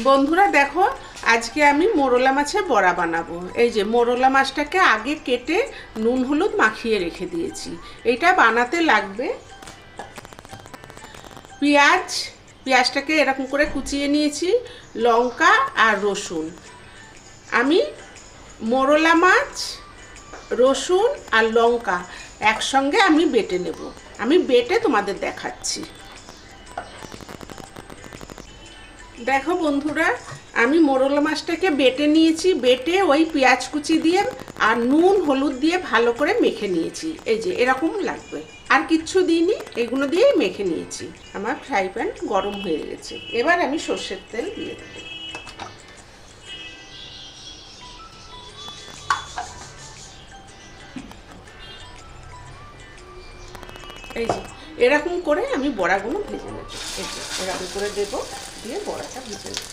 বন্ধুরা দেখো, আজকে আমি মোরলা মাছের বড়া বানাবো। এই যে মোরলা মাছটাকে আগে কেটে নুন হলুদ মাখিয়ে রেখে দিয়েছি। এটা বানাতে লাগবে পেঁয়াজটাকে এরকম করে কুচিয়ে নিয়েছি, লঙ্কা আর রসুন। আমি মোরলা মাছ, রসুন আর লঙ্কা একসঙ্গে আমি বেটে নেব। আমি বেটে তোমাদের দেখাচ্ছি। দেখো বন্ধুরা, আমি মোরলা মাছটাকে বেটে নিয়েছি। বেটে ওই পেঁয়াজ কুচি দিয়ে আর নুন হলুদ দিয়ে ভালো করে মেখে নিয়েছি। এই যে এরকম লাগবে, আর কিচ্ছু দিইনি, এগুলো দিয়েই মেখে নিয়েছি। আমার ফ্রাই প্যান গরম হয়ে গেছে। এবার আমি সর্ষের তেল দিয়ে দেবো। এই যে এরকম করে আমি বড়াগুলো ভেজে নেব। এই যে এরকম করে দেবো, দিয়ে বড়াটা ভেজে নেব।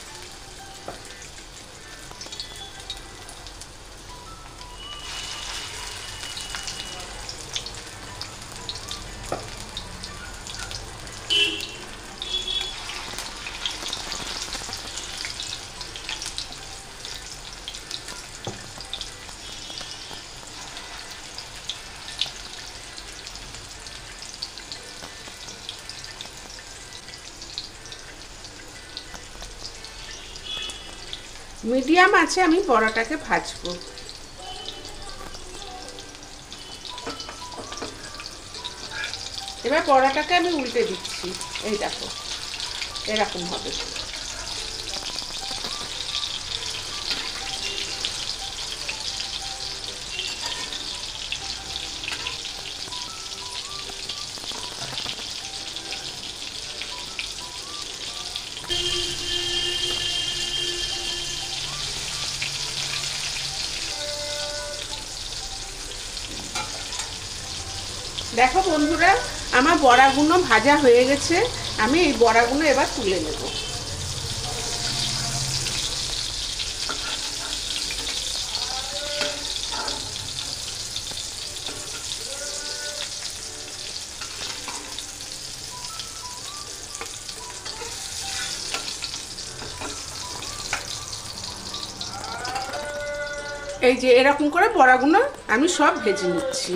মিডিয়াম আছে আমি বড়াটাকে ভাজবো। এবার বড়াটাকে আমি উল্টে দিচ্ছি। এই দেখো এরকম হবে। দেখো বন্ধুরা, আমার বড়াগুলো ভাজা হয়ে গেছে। আমি এই বড়াগুলো এবার তুলে নেব। এই যে এরকম করে বড়াগুলো আমি সব ভেজে নিচ্ছি।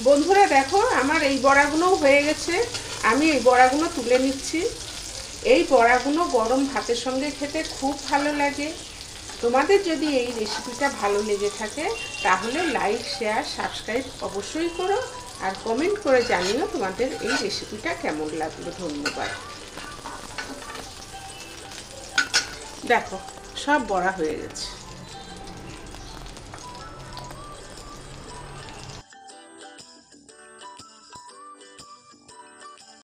বন্ধুরা দেখো, আমার এই বড়াগুলোও হয়ে গেছে। আমি এই বড়াগুলো তুলে নিচ্ছি। এই বড়াগুলো গরম ভাতের সঙ্গে খেতে খুব ভালো লাগে। তোমাদের যদি এই রেসিপিটা ভালো লেগে থাকে তাহলে লাইক, শেয়ার, সাবস্ক্রাইব অবশ্যই করো, আর কমেন্ট করে জানিও তোমাদের এই রেসিপিটা কেমন লাগলো। ধন্যবাদ। দেখো সব বড়া হয়ে গেছে।